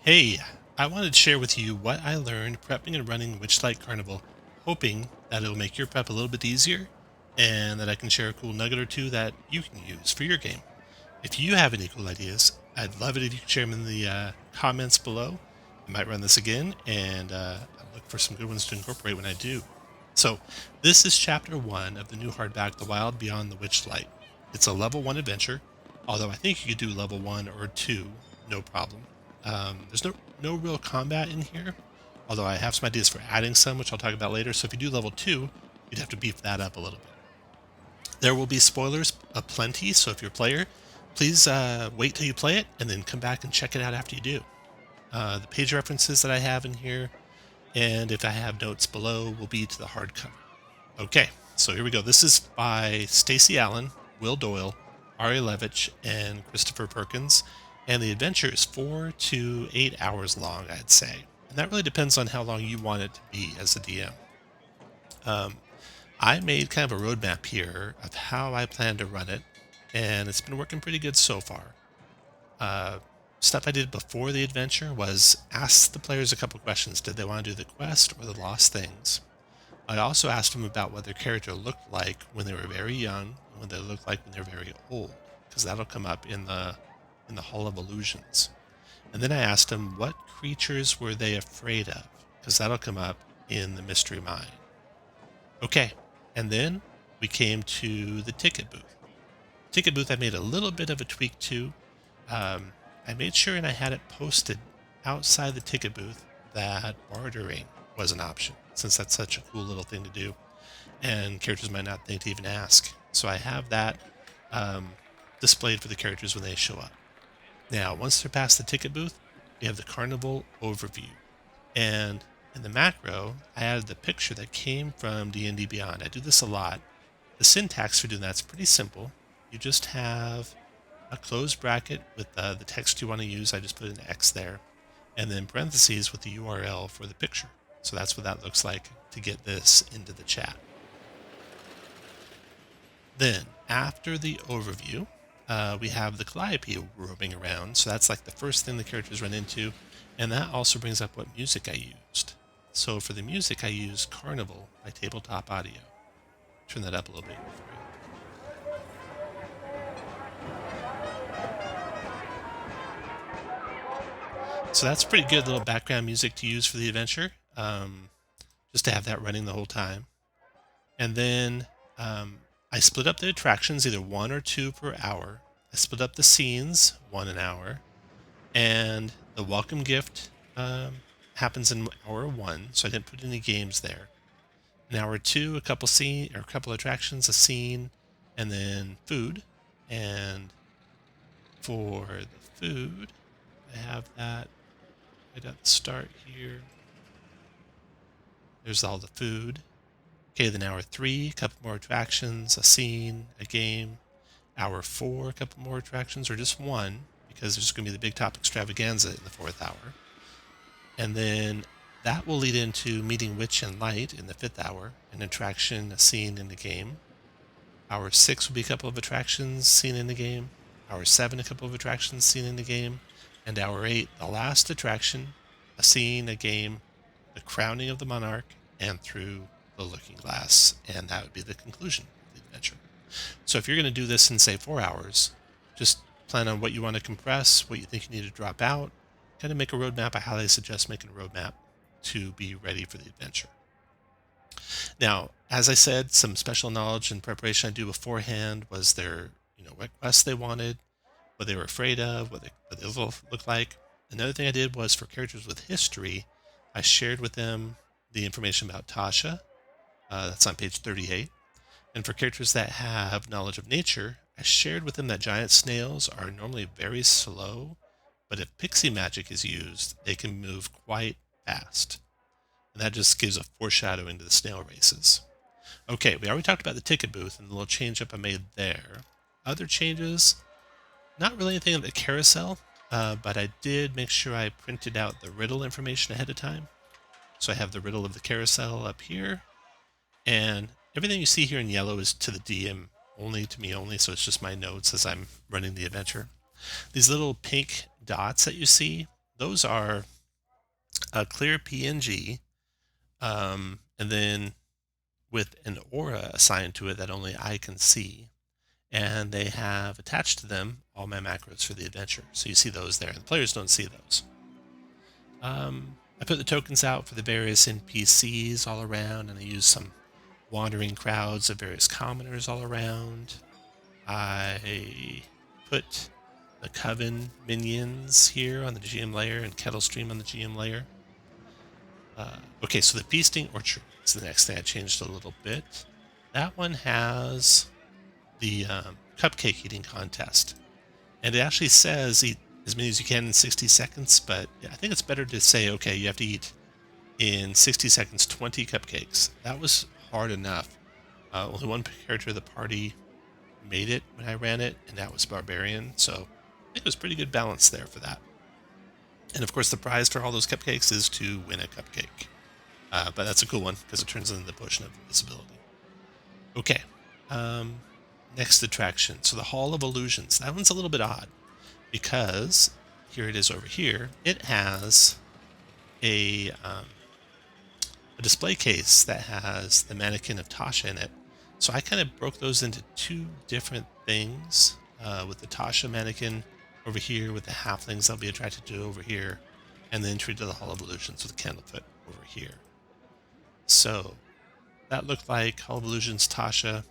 Hey, I wanted to share with you what I learned prepping and running Witchlight Carnival, hoping that it'll make your prep a little bit easier and that I can share a cool nugget or two that you can use for your game. If you have any cool ideas, I'd love it if you could share them in the comments below. I might run this again and I'll look for some good ones to incorporate when I do. So, this is chapter 1 of the new hardback, The Wild Beyond the Witchlight. It's a level 1 adventure, although I think you could do level 1 or 2, no problem. There's no real combat in here, although I have some ideas for adding some, which I'll talk about later. So if you do level 2, you'd have to beef that up a little bit. There will be spoilers aplenty, so if you're a player, please wait till you play it and then come back and check it out after you do. The page references that I have in here, and if I have notes below, will be to the hardcover. Okay, so here we go. This is by Stacey Allen, Will Doyle, Ari Levitch, and Christopher Perkins, and the adventure is 4 to 8 hours long, I'd say. And that really depends on how long you want it to be as a DM. I made kind of a roadmap here of how I plan to run it, and it's been working pretty good so far. Stuff I did before the adventure was ask the players a couple questions. Did they want to do the quest or the lost things? I also asked them about what their character looked like when they were very young and what they looked like when they're very old, because that'll come up in the Hall of Illusions. And then I asked them what creatures were they afraid of, because that'll come up in the Mystery Mine. Okay, and then we came to the ticket booth. Ticket booth I made a little bit of a tweak to. I made sure and I had it posted outside the ticket booth that bartering was an option, since that's such a cool little thing to do, and characters might not think to even ask. So I have that displayed for the characters when they show up. Now, once they're past the ticket booth, we have the Carnival Overview, and in the macro, I added the picture that came from D&D Beyond. I do this a lot. The syntax for doing that's pretty simple. You just have a closed bracket with the text you want to use. I just put an X there, and then parentheses with the URL for the picture. So that's what that looks like to get this into the chat. Then, after the overview, we have the Calliope roaming around. So that's like the first thing the characters run into, and that also brings up what music I used. So for the music, I used Carnival by Tabletop Audio. Turn that up a little bit for you. So that's pretty good little background music to use for the adventure, just to have that running the whole time. And then I split up the attractions, either 1 or 2 per hour. I split up the scenes, 1 an hour. And the welcome gift happens in hour 1, so I didn't put any games there. In hour 2, a couple attractions, a scene, and then food. And for the food, I have that right at the start here. There's all the food. Okay, then hour 3, a couple more attractions, a scene, a game. Hour 4, a couple more attractions, or just one, because there's going to be the big top extravaganza in the 4th hour. And then that will lead into meeting Witch and Light in the 5th hour, an attraction, a scene, in the game. Hour 6 will be a couple of attractions, scene in the game. Hour 7, a couple of attractions, scene in the game. And hour 8, the last attraction, a scene, a game, the crowning of the monarch, and through the looking glass. And that would be the conclusion of the adventure. So if you're going to do this in, say, 4 hours, just plan on what you want to compress, what you think you need to drop out, kind of make a roadmap. I highly suggest making a roadmap to be ready for the adventure. Now, as I said, some special knowledge and preparation I do beforehand was what quests they wanted, what they were afraid of, what they look like. Another thing I did was for characters with history, I shared with them the information about Tasha. That's on page 38. And for characters that have knowledge of nature, I shared with them that giant snails are normally very slow, but if pixie magic is used, they can move quite fast. And that just gives a foreshadowing to the snail races. Okay, we already talked about the ticket booth and the little change up I made there. Other changes, not really anything in the carousel, but I did make sure I printed out the riddle information ahead of time. So I have the riddle of the carousel up here, and everything you see here in yellow is to the DM only, to me only, so it's just my notes as I'm running the adventure. These little pink dots that you see, those are a clear PNG, and then with an aura assigned to it that only I can see. And they have attached to them all my macros for the adventure. So you see those there. The players don't see those. I put the tokens out for the various NPCs all around, and I use some wandering crowds of various commoners all around. I put the Coven minions here on the GM layer and Kettle Stream on the GM layer. Okay, so the Feasting Orchard is the next thing I changed a little bit. That one has the Cupcake eating contest. And it actually says eat as many as you can in 60 seconds, but I think it's better to say, okay, you have to eat in 60 seconds 20 cupcakes. That was hard enough. Only one character of the party made it when I ran it, and that was Barbarian, so I think it was pretty good balance there for that. And of course, the prize for all those cupcakes is to win a cupcake. But that's a cool one because it turns into the potion of invisibility. Okay, next attraction. So the Hall of Illusions. That one's a little bit odd because here it is over here. It has a display case that has the mannequin of Tasha in it. So I kind of broke those into two different things, with the Tasha mannequin over here, with the halflings that'll be attracted to over here, and the entry to the Hall of Illusions with Candlefoot over here. So that looked like Hall of Illusions Tasha.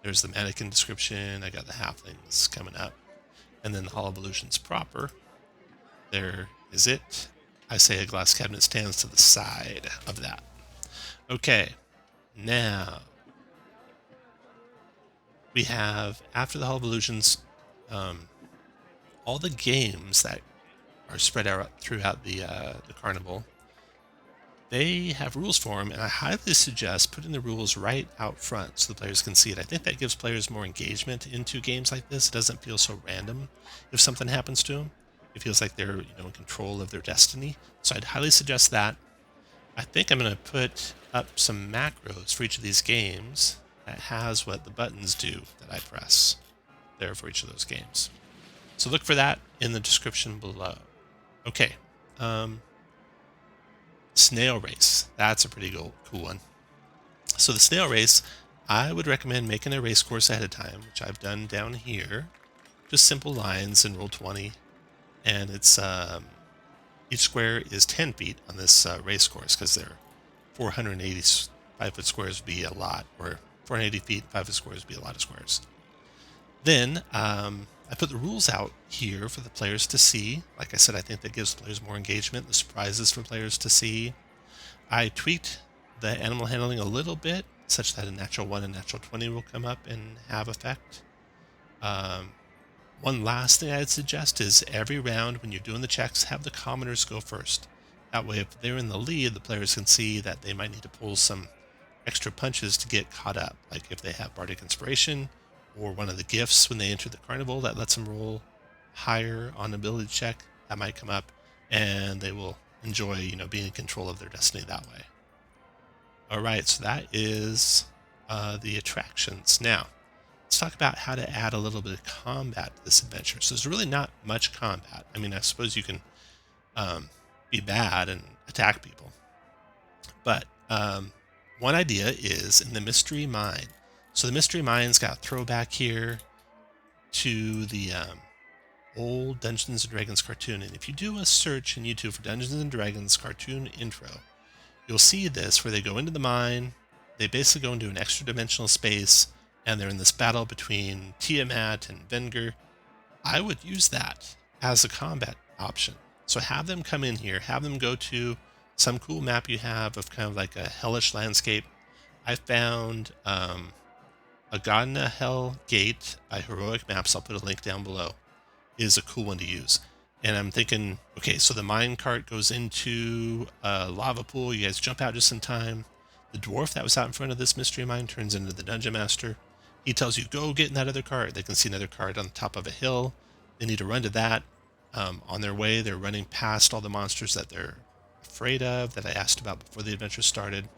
There's the mannequin description. I got the halflings coming up. And then the Hall of Illusions proper. There is it. I say a glass cabinet stands to the side of that. Okay, now we have, after the Hall of Illusions, all the games that are spread out throughout the carnival. They have rules for them, and I highly suggest putting the rules right out front so the players can see it. I think that gives players more engagement into games like this. It doesn't feel so random if something happens to them. It feels like they're in control of their destiny. So I'd highly suggest that. I think I'm going to put up some macros for each of these games that has what the buttons do that I press there for each of those games. So look for that in the description below. Okay. Snail Race. That's a pretty cool one. So the Snail Race, I would recommend making a race course ahead of time, which I've done down here. Just simple lines in Roll20. And it's each square is 10 feet on this race course because they're 480 5-foot squares would be a lot, or 480 feet, 5-foot squares would be a lot of squares. Then I put the rules out here for the players to see. Like I said, I think that gives players more engagement, the surprises for players to see. I tweaked the animal handling a little bit, such that a natural 1 and natural 20 will come up and have effect. One last thing I'd suggest is every round when you're doing the checks, have the commoners go first. That way, if they're in the lead, the players can see that they might need to pull some extra punches to get caught up. Like if they have Bardic Inspiration, or one of the gifts when they enter the carnival that lets them roll higher on ability check, that might come up, and they will enjoy, being in control of their destiny that way. All right, so that is the attractions. Now, let's talk about how to add a little bit of combat to this adventure. So there's really not much combat. I mean, I suppose you can be bad and attack people. But one idea is in the Mystery Mine. So the Mystery Mine's got a throwback here to the old Dungeons & Dragons cartoon. And if you do a search in YouTube for Dungeons & Dragons cartoon intro, you'll see this where they go into the mine. They basically go into an extra dimensional space, and they're in this battle between Tiamat and Venger. I would use that as a combat option. So have them come in here, have them go to some cool map you have of kind of like a hellish landscape. I found Agadna Hell Gate by Heroic Maps, I'll put a link down below, is a cool one to use. And I'm thinking, okay, so the mine cart goes into a lava pool. You guys jump out just in time. The dwarf that was out in front of this mystery mine turns into the dungeon master. He tells you, go get in that other cart. They can see another cart on the top of a hill. They need to run to that. On their way, they're running past all the monsters that they're afraid of, that I asked about before the adventure started.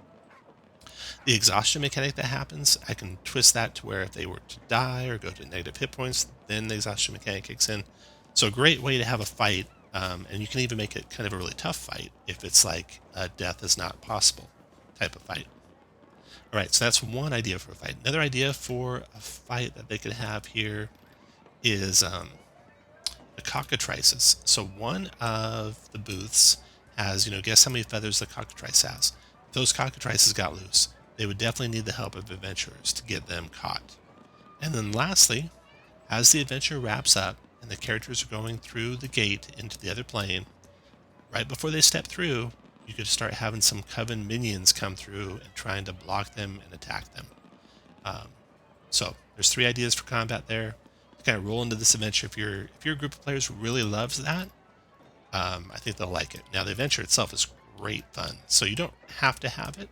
The exhaustion mechanic that happens, I can twist that to where if they were to die or go to negative hit points, then the exhaustion mechanic kicks in. So a great way to have a fight And you can even make it kind of a really tough fight if it's like a death is not possible type of fight. All right, so that's one idea for a fight. Another idea for a fight that they could have here is the Cockatrices. So one of the booths has, guess how many feathers the Cockatrice has. If those Cockatrices got loose, they would definitely need the help of adventurers to get them caught. And then lastly, as the adventure wraps up and the characters are going through the gate into the other plane, right before they step through, you could start having some coven minions come through and trying to block them and attack them. Um, so there's 3 ideas for combat there. To kind of roll into this adventure, if you're a group of players who really loves that, I think they'll like it. Now the adventure itself is great fun, so you don't have to have it,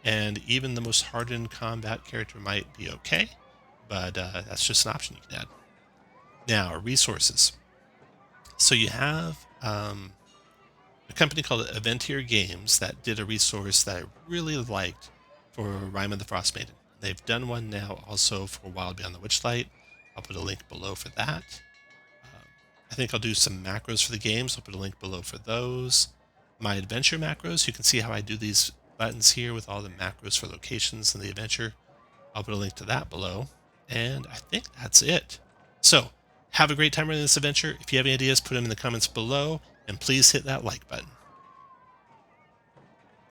and even the most hardened combat character might be okay, but that's just an option you can add. Now resources. So you have a company called Aventier Games that did a resource that I really liked for Rime of the Frost Maiden. They've done one now also for Wild Beyond the Witchlight. I'll put a link below for that. I think I'll do some macros for the games. I'll put a link below for those. My adventure macros, you can see how I do these buttons here with all the macros for locations in the adventure. I'll put a link to that below. And I think that's it. So, have a great time running this adventure. If you have any ideas, put them in the comments below, and please hit that like button.